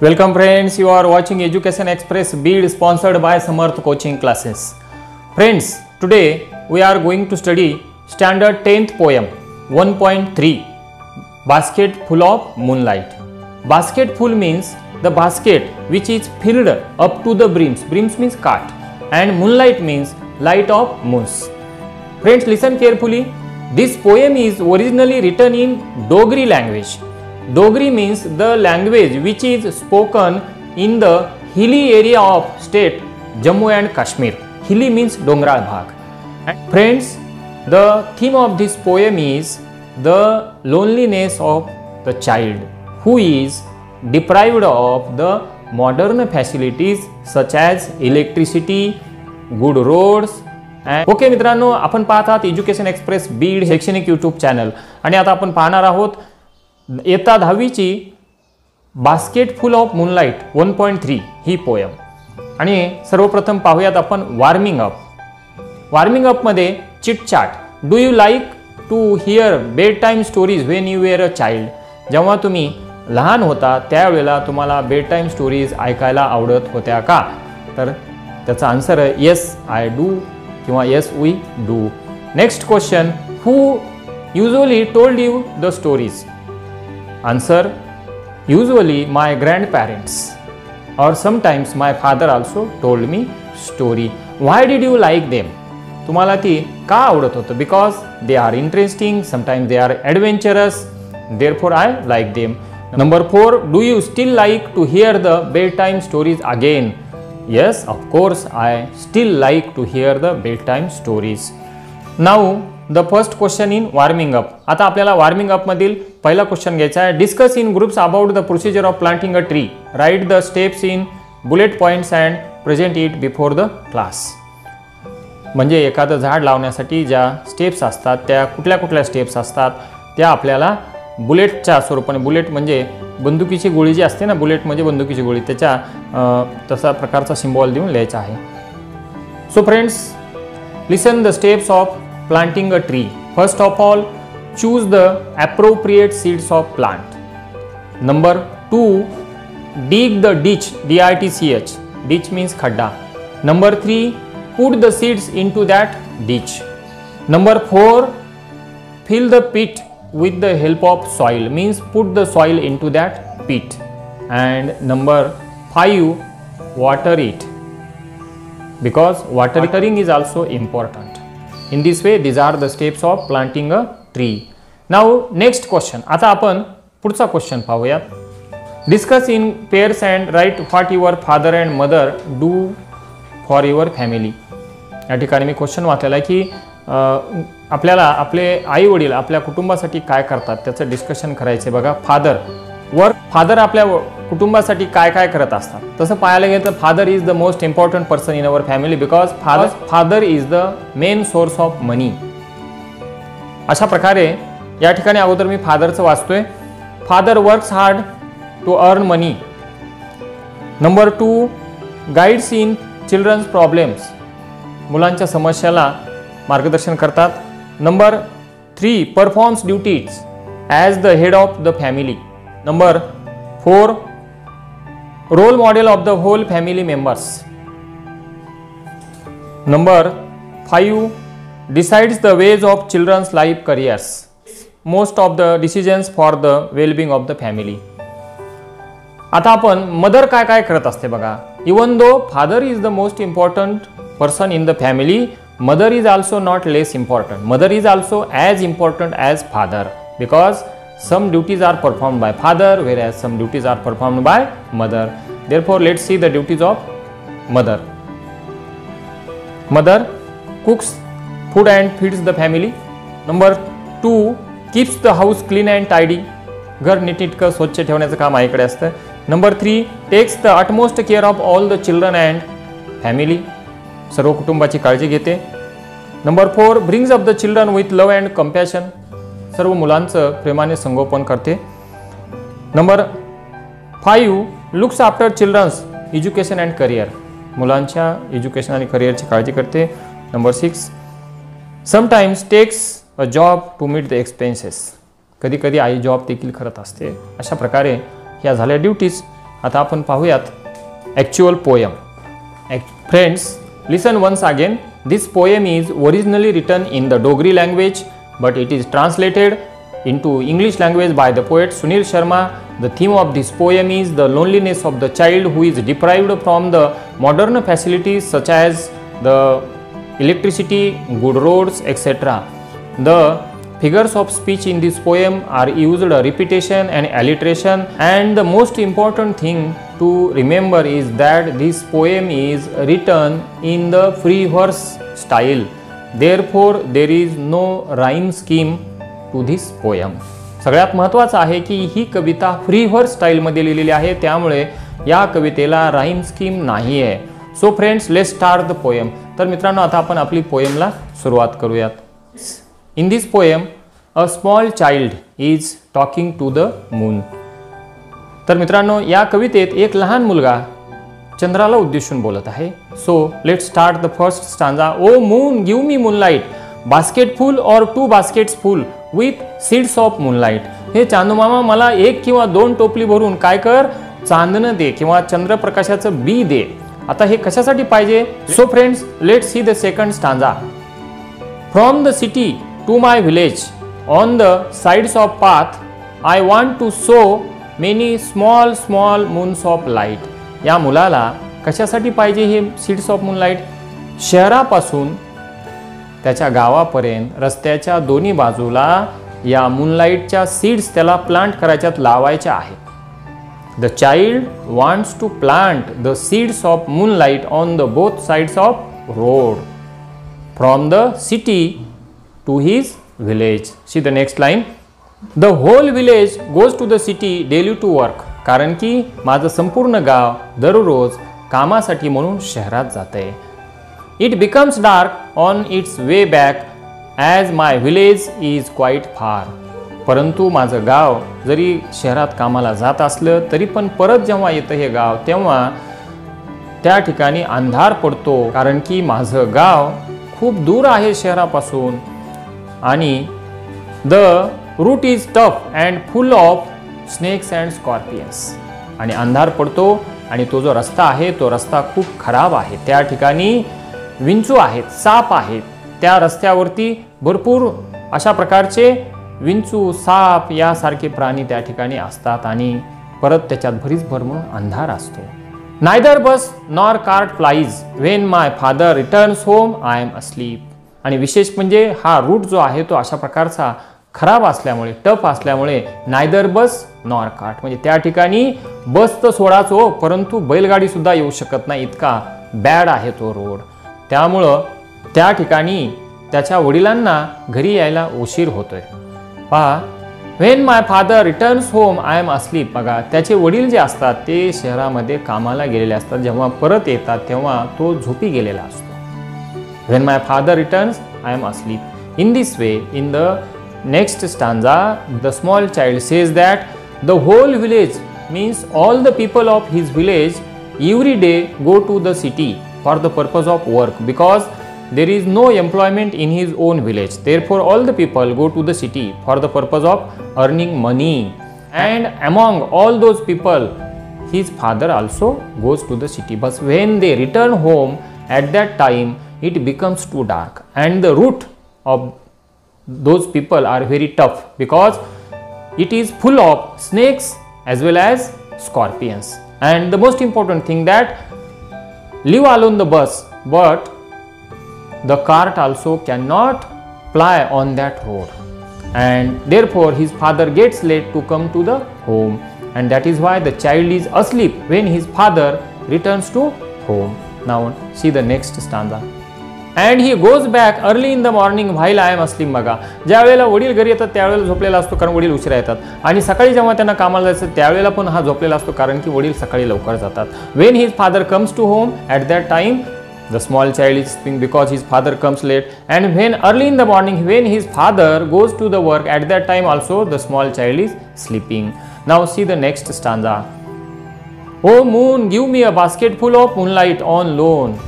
Welcome friends, you are watching Education Express Bid sponsored by Samarth Coaching Classes. Friends, today we are going to study standard 10th poem 1.3 Basket full of moonlight. Basket full means the basket which is filled up to the brims. Brims means cart, and moonlight means light of moons. Friends, listen carefully. This poem is originally written in Dogri language. Dogri means the language which is spoken in the hilly area of state Jammu and Kashmir. Hilly means Dongral Bhag. And friends, the theme of this poem is the loneliness of the child who is deprived of the modern facilities such as electricity, good roads. Okay मित्रांनो, आपण पाहतात education express Beed शैक्षणिक YouTube channel आणि आता आपण पाहणार आहोत इयत्ता 10वी ची बास्केट फुल ऑफ मूनलाइट 1.3 ही पोयम. आणि सर्वप्रथम पाहूयात आपण वॉर्मिंग अप. वॉर्मिंग अप मध्ये chit chat. Do you like to hear bed time stories when you were a child. जेव्हा तुम्ही लहान होता त्यावेळेला तुम्हाला बेड टाइम स्टोरीज ऐकायला आवडत होत्या का? तर त्याचा आन्सर आहे येस आय डू किंवा yes we do. Next question, who usually told you the stories. Answer, usually my grandparents or sometimes my father also told me story. Why did you like them? तुम्हाला ती का आवडत होतं? Because they are interesting, sometimes they are adventurous, therefore I like them. Number 4, do you still like to hear the bedtime stories again? Yes, of course I still like to hear the bedtime stories. Now the first question in warming up. आता आपल्याला warming up मधील पहिला question घ्यायचा आहे. Discuss in groups about the procedure of planting a tree. Right the steps in bullet points and present it before the class. म्हणजे एखादं झाड लावण्यासाठी ज्या स्टेप्स असतात त्या कुठल्या कुठल्या स्टेप्स असतात त्या आपल्याला बुलेटच्या स्वरूपाने, बुलेट म्हणजे बंदुकीची गोळी जी असते ना, बुलेट म्हणजे बंदुकीची गोळी, त्याच्या तसा प्रकारचा सिम्बॉल देऊन लिहायचा आहे. So friends, listen the steps of planting a tree. First of all, choose the appropriate seeds of plant. Number 2, dig the ditch, D-I-T-C-H. Ditch means khadda. Number 3, put the seeds into that ditch. Number 4, fill the pit with the help of soil, means put the soil into that pit. And number 5, water it, because watering is also important. In this way, these are the steps of planting a tree. Now next question. आता आपण पुढचा question पाहूयात. Discuss in pairs and write what your father and mother do for your family. या ठिकाणी मी question वाचलेला आहे की आपल्याला आपले आई वडील आपल्या कुटुंबासाठी काय करतात त्याचं डिस्कशन करायचे. बघा, फादर आपल्या कुटुंबासाठी काय काय करत असतात. तसं पाहायला गेलं तर father is the most important person in our family, because father is the main source of money. अशा प्रकारे या ठिकाणी अगोदर मी फादरचं वाचतोय. Father works hard to earn money. Number 2, guides in children's problems. मुलांच्या समस्याला मार्गदर्शन करतात. Number 3, performs duties as the head of the family. Number 4, role model of the whole family members. Number 5, decides the ways of children's life careers. Most of the decisions for the well-being of the family. आता आपण mother काय काय करत असते बघा. Even though father is the most important person in the family, mother is also not less important. Mother is also as important as father, because some duties are performed by father whereas some duties are performed by mother. Therefore, let's see the duties of mother. Mother cooks food and feeds the family. Number 2, keeps the house clean and tidy. घर नीटनेटकं स्वच्छ ठेवण्याचं काम आईकडे असतं. Number 3, takes the utmost care of all the children and family. सर्व कुटुंबाची काळजी घेते. Number 4, brings up the children with love and compassion. सर्व मुलांचं प्रेमाने संगोपन करते. Number 5, looks after children's education and career. मुलांच्या एज्युकेशन आणि करिअरची काळजी करते. Number 6, sometimes takes a job to meet the expenses. कधी कधी आई जॉब देखील करत असते. अशा प्रकारे ह्या झाल्या ड्युटीज. आता आपण पाहूयात actual poem. Friends, listen once again. This poem is originally written in the Dogri language, but it is translated into English language by the poet Sunil Sharma. The theme of this poem is the loneliness of the child who is deprived from the modern facilities such as the electricity, good roads, etc. The figures of speech in this poem are used repetition and alliteration, and the most important thing to remember is that this poem is written in the free verse style. Therefore there is no rhyme scheme to this poem. सगळ्यात महत्त्वाचं आहे की ही कविता free व्हर्स स्टाईलमध्ये लिहिलेली आहे, त्यामुळे या कवितेला राईम स्कीम नाही आहे. So friends, let's start the poem. तर मित्रांनो, आता आपण आपली पोएमला सुरुवात करूयात. In this poem a small child is talking to the moon. तर मित्रांनो, या कवितेत एक लहान मुलगा चंद्राला उद्देशून बोलत आहे. So let's start the first stanza. O moon, give me moonlight, basket full or 2 baskets full with seeds of moonlight. हे चांदूमामा, मला 1 किंवा 2 टोपली भरून काय कर, चांदणं दे किंवा चंद्रप्रकाशाचं बी दे. आता हे कशासाठी पाहिजे? So friends, let's see the second stanza. From the city to my village on the sides of path I want to sow many small small moons of light. या मुलाला कशासाठी पाहिजे हे सीड्स ऑफ मूनलाईट? शहरापासून त्याच्या गावापर्यंत रस्त्याच्या दोन्ही बाजूला या मूनलाईटच्या सीड्स त्याला प्लांट करायच्यात, लावायच्या आहेत. The child wants to plant the seeds of moonlight on the both sides of road from the city to his village. See the next line. The whole village goes to the city daily to work. कारण की माझं संपूर्ण गाव दररोज कामासाठी म्हणून शहरात जाते. It becomes dark on it's way back as my village is quite फार. परंतु माझं गाव जरी शहरात कामाला जात असलं तरी पण परत जेव्हा येतं हे गाव, तेव्हा त्या ठिकाणी अंधार पडतो, कारण की माझं गाव खूप दूर आहे शहरापासून आणि the route is tough and full of snakes and scorpions. आणि अंधार पडतो आणि तो जो रस्ता आहे तो रस्ता खूप खराब आहे. त्या ठिकाणी विंचू आहेत, साप आहेत. त्या रस्त्यावरती भरपूर अशा प्रकारचे विंचू, साप यासारखे प्राणी त्या ठिकाणी असतात आणि परत त्याच्यात भरीसभर म्हणून अंधार असतो. Neither bus nor cart flies when my father returns home I am asleep. आणि विशेष म्हणजे हा रूट जो आहे तो अशा प्रकारचा खराब असल्यामुळे, टफ असल्यामुळे नायदर बस नॉर कार्ट म्हणजे त्या ठिकाणी बस तर सोडाच हो, परंतु बैलगाडी सुद्धा येऊ शकत नाही, इतका बॅड आहे तो रोड. त्यामुळं त्या ठिकाणी त्याच्या वडिलांना घरी यायला उशीर होतोय. पहा, when my father returns home I am asleep. बघा, त्याचे वडील जे असतात ते शहरामध्ये कामाला गेलेले असतात, जेव्हा परत येतात तेव्हा तो झोपी गेलेला असतो. When my father returns I am asleep. In this way, in the next stanza, the small child says that the whole village means all the people of his village every day go to the city for the purpose of work because there is no employment in his own village. Therefore all the people go to the city for the purpose of earning money, and among all those people his father also goes to the city. But when they return home at that time it becomes too dark and the route of those people are very tough because it is full of snakes as well as scorpions. And the most important thing that leave alone the bus, but the cart also cannot ply on that road, and therefore his father gets late to come to the home, and that is why the child is asleep when his father returns to home. Now see the next stanza. And he goes back early in the morning while I am asleep. बघा, ज्या वेळेला वडील घरी येतात त्यावेळेला झोपलेला असतो, कारण वडील उशिरा येतात, आणि सकाळी जेव्हा त्यांना कामाला जायचं त्यावेळेला पण हा झोपलेला असतो, कारण की वडील सकाळी लवकर जातात. When his father comes to home at that time the small child is sleeping because his father comes late, and when early in the morning when his father goes to the work at that time also the small child is sleeping. Now see the next stanza. Oh moon, give me a basket full of moonlight on loan.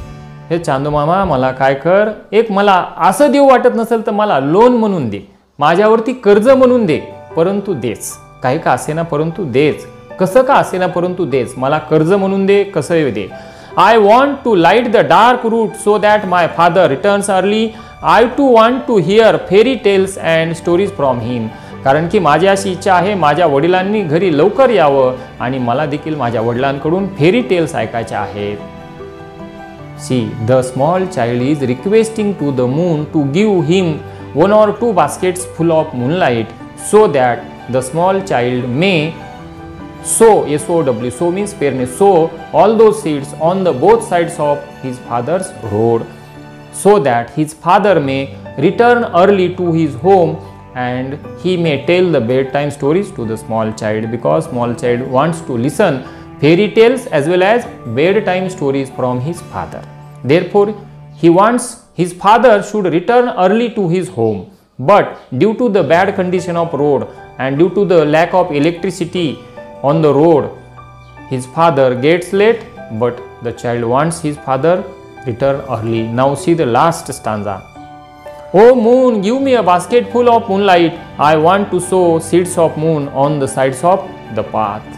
हे चांदूमामा, मला काय कर, एक मला असं देऊ वाटत नसेल तर मला लोन म्हणून दे, माझ्यावरती कर्ज म्हणून दे, परंतु देच, काही का असे ना परंतु देच. कसं का असेना परंतु देच, मला कर्ज म्हणून दे, कसं दे. I want to light the dark route so that my father returns early. I too want to hear fairy tales and stories from him. कारण की माझी अशी इच्छा आहे, माझ्या वडिलांनी घरी लवकर यावं आणि मला देखील माझ्या वडिलांकडून फेरी टेल्स ऐकायच्या आहेत. See, the small child is requesting to the moon to give him 1 or 2 baskets full of moonlight so that the small child may sow, S-O-W, sow means पेरणे, sow all those seeds on the both sides of his father's road so that his father may return early to his home and he may tell the bedtime stories to the small child, because small child wants to listen fairy tales as well as bedtime stories from his father. Therefore, he wants his father should return early to his home, but due to the bad condition of road and due to the lack of electricity on the road, his father gets late, but the child wants his father return early. Now see the last stanza. Oh moon, give me a basket full of moonlight. I want to sow seeds of moon on the sides of the path.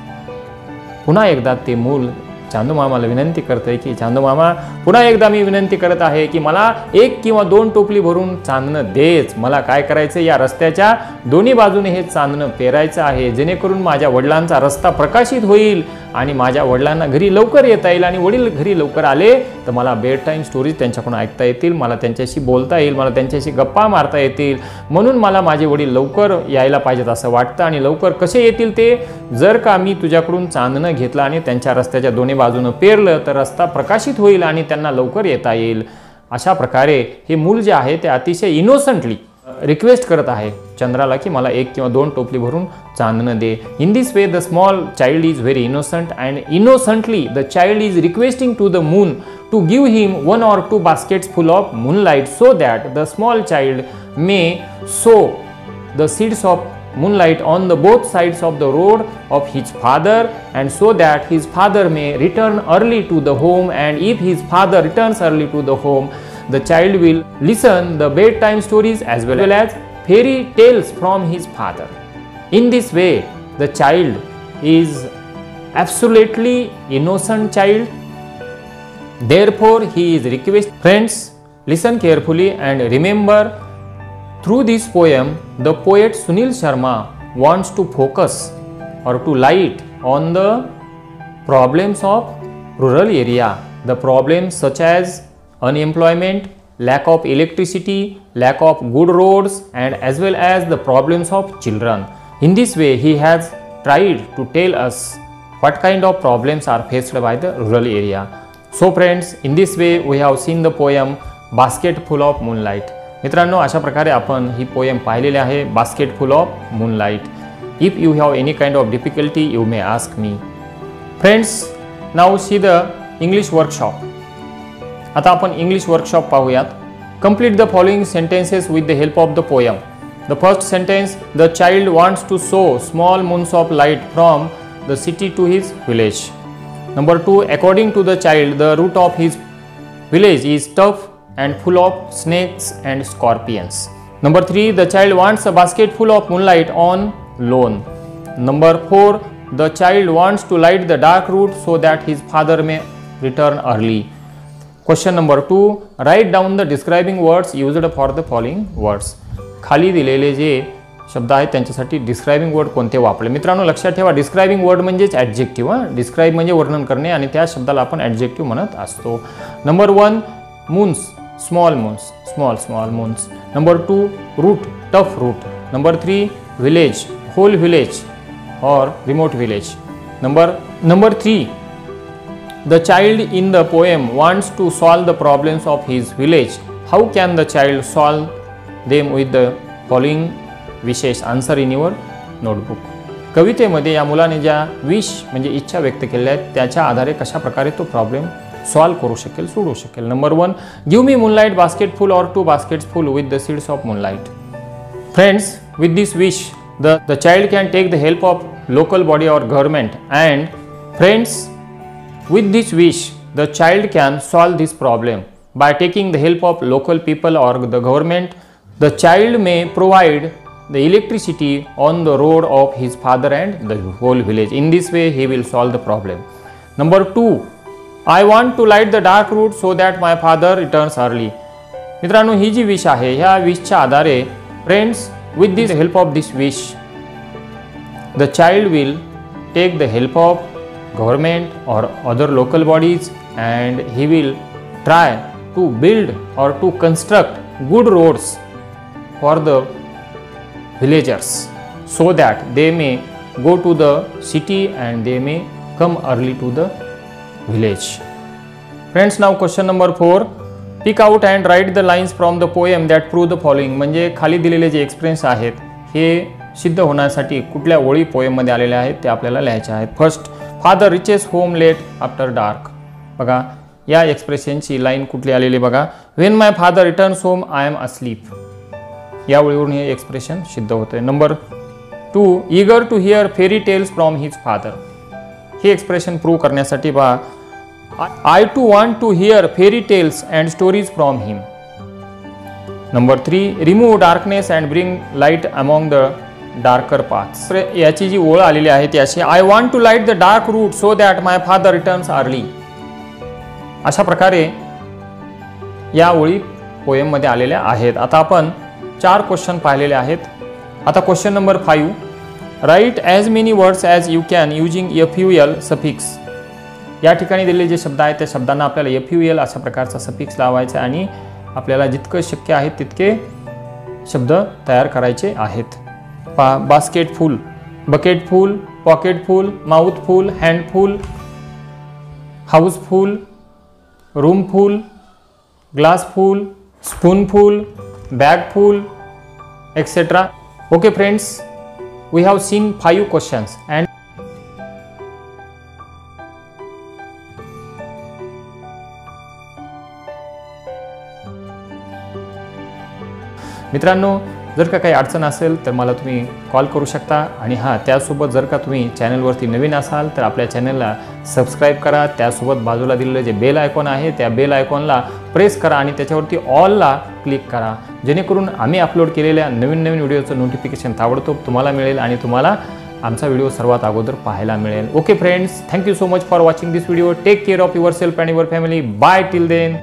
पुन्हा एकदा ते मूल चांदू मामाला विनंती करते की चांदू मामा, पुन्हा एकदा मी विनंती करत आहे की मला 1 किंवा 2 टोपली भरून चांदणं देच. मला काय करायचं, या रस्त्याच्या दोन्ही बाजूने हे चांदणं पेरायचं आहे, जेणेकरून माझ्या वडिलांचा रस्ता प्रकाशित होईल आणि माझ्या वडिलांना घरी लवकर येता येईल. आणि वडील घरी लवकर आले तर मला बेड टाईम स्टोरीज त्यांच्याकडून ऐकता येतील, मला त्यांच्याशी बोलता येईल, मला त्यांच्याशी गप्पा मारता येतील. म्हणून मला माझे वडील लवकर यायला पाहिजेत असं वाटतं. आणि लवकर कसे येतील ते, जर का मी तुझ्याकडून चांदणं घेतलं आणि त्यांच्या रस्त्याच्या दोन्ही बाजूनं पेरलं तर रस्ता प्रकाशित होईल आणि त्यांना लवकर येता येईल. अशा प्रकारे हे मूल जे आहे ते अतिशय इनोसंटली रिक्वेस्ट करत आहे चंद्राला की मला 1 किंवा 2 टोपली भरून चांदणं दे. In this way the small child is very innocent and innocently the child is requesting to the moon to give him 1 or 2 baskets full of moonlight so that the small child may sow the seeds of moonlight on the both sides of the road of his father, and so that his father may return early to the home. And if his father returns early to the home, the child will listen the bedtime stories as well as fairy tales from his father. In this way the child is absolutely innocent child. Therefore he is requested. Friends, listen carefully and remember, through this poem the poet Sunil Sharma wants to focus or to light on the problems of rural area, the problems such as unemployment, lack of electricity, lack of good roads, and as well as the problems of children. In this way he has tried to tell us what kind of problems are faced by the rural area. So friends, in this way we have seen the poem Basket Full of Moonlight. मित्रांनो, अशा प्रकारे आपण ही poem पाहिलेली आहे, basket full of moonlight. If you have any kind of difficulty you may ask me. Friends, now see the English workshop. आता आपण English workshop पाहूयात. Complete the following sentences with the help of the poem. The first sentence, the child wants to sow small moons of light from the city to his village. Number 2, according to the child the route of his village is tough and full of snakes and scorpions. Number 3, the child wants a basket full of moonlight on lawn. Number 4, the child wants to light the dark route so that his father may return early. Question number 2, write down the describing words used for the following words. खाली दिलेले जे शब्द आहेत त्यांच्यासाठी describing word कोणते वापरले. मित्रांनो, लक्षात ठेवा, डिस्क्राइबिंग वर्ड म्हणजेच ॲडजेक्टिव्ह. डिस्क्राइब म्हणजे वर्णन करणे आणि त्या शब्दाला आपण ॲडजेक्टिव्ह म्हणत असतो. Number 1, moons, small moons, small moons. Number 2, root, tough root. Number 3, village, whole village or remote village. Number 3, the child in the poem wants to solve the problems of his village. How can the child solve them with the following wishes? Answer in your notebook. कवितेमध्ये या मुलाने ज्या wish म्हणजे इच्छा व्यक्त केल्या आहेत त्याच्या आधारे कशा प्रकारे तो प्रॉब्लेम सॉल्व करू शकेल, सोडू शकेल. Number 1, give me moonlight basket full or 2 baskets full with the seeds of moonlight. Friends, with this wish the child can take the help of local body or government. And friends, with this wish the child can solve this problem by taking the help of local people or the government. The child may provide the electricity on the road of his father and the whole village. In this way he will solve the problem. Number 2, I want to light the dark route so that my father returns early. मित्रांनो, ही जी wish आहे, ह्या विशच्या आधारे friends, with the help of this wish, the child will take the help of government or other local bodies and he will try to build or to construct good roads for the villagers so that they may go to the city and they may come early to the village. Friends, now question number 4, pick out and write the lines from the poem that prove the following. म्हणजे खाली दिलेले जे experience आहेत हे सिद्ध होण्यासाठी कुठल्या ओळी पोएम मध्ये आलेल्या आहेत ते आपल्याला लिहायचे आहेत. First, father reaches home late after dark. बघा या एक्सप्रेशनची लाईन कुठली आलेली बघा, when my father returns home I am asleep. या ओळीवरून हे एक्सप्रेशन सिद्ध होते. Number 2, eager to hear fairy tales from his father. हे एक्सप्रेशन प्रूव्ह करण्यासाठी बघा, I too want to hear fairy tales and stories from him. Number 3, remove darkness and bring light among the darker paths. याची जी ओळ आलेली आहे ती अशी, I want to light the dark route so that my father returns early. अशा प्रकारे या ओळी पोएम मध्ये आलेल्या आहेत. आता आपण 4 क्वेश्चन पाहिलेले आहेत. आता question number 5, write as many words as you can using FUL सफिक्स. या ठिकाणी दिलेले जे शब्द आहेत त्या शब्दांना आपल्याला FUL अशा प्रकारचा सफिक्स लावायचा आणि आपल्याला जितकं शक्य आहे तितके शब्द तयार करायचे आहेत. Basketful, bucketful, pocketful, mouthful, handful, housefull, roomful, glassful, spoonful, bagful, etc. Okay friends, we have seen 5 questions and मित्रांनो, जर का काही अडचण असेल तर मला तुम्ही कॉल करू शकता आणि हां, त्यासोबत जर का तुम्ही चॅनलवरती नवीन असाल तर आपल्या चॅनलला सबस्क्राईब करा. त्यासोबत बाजूला दिलेलं जे बेल आयकॉन आहे त्या बेल आयकॉनला प्रेस करा आणि त्याच्यावरती ऑलला क्लिक करा, जेणेकरून आम्ही अपलोड केलेल्या नवीन व्हिडिओचं नोटिफिकेशन ताबडतोब तुम्हाला मिळेल आणि तुम्हाला आमचा व्हिडिओ सर्वात अगोदर पाहायला मिळेल. Okay friends, thank you so much for watching this video. Take care of yourself and your family. Bye till then.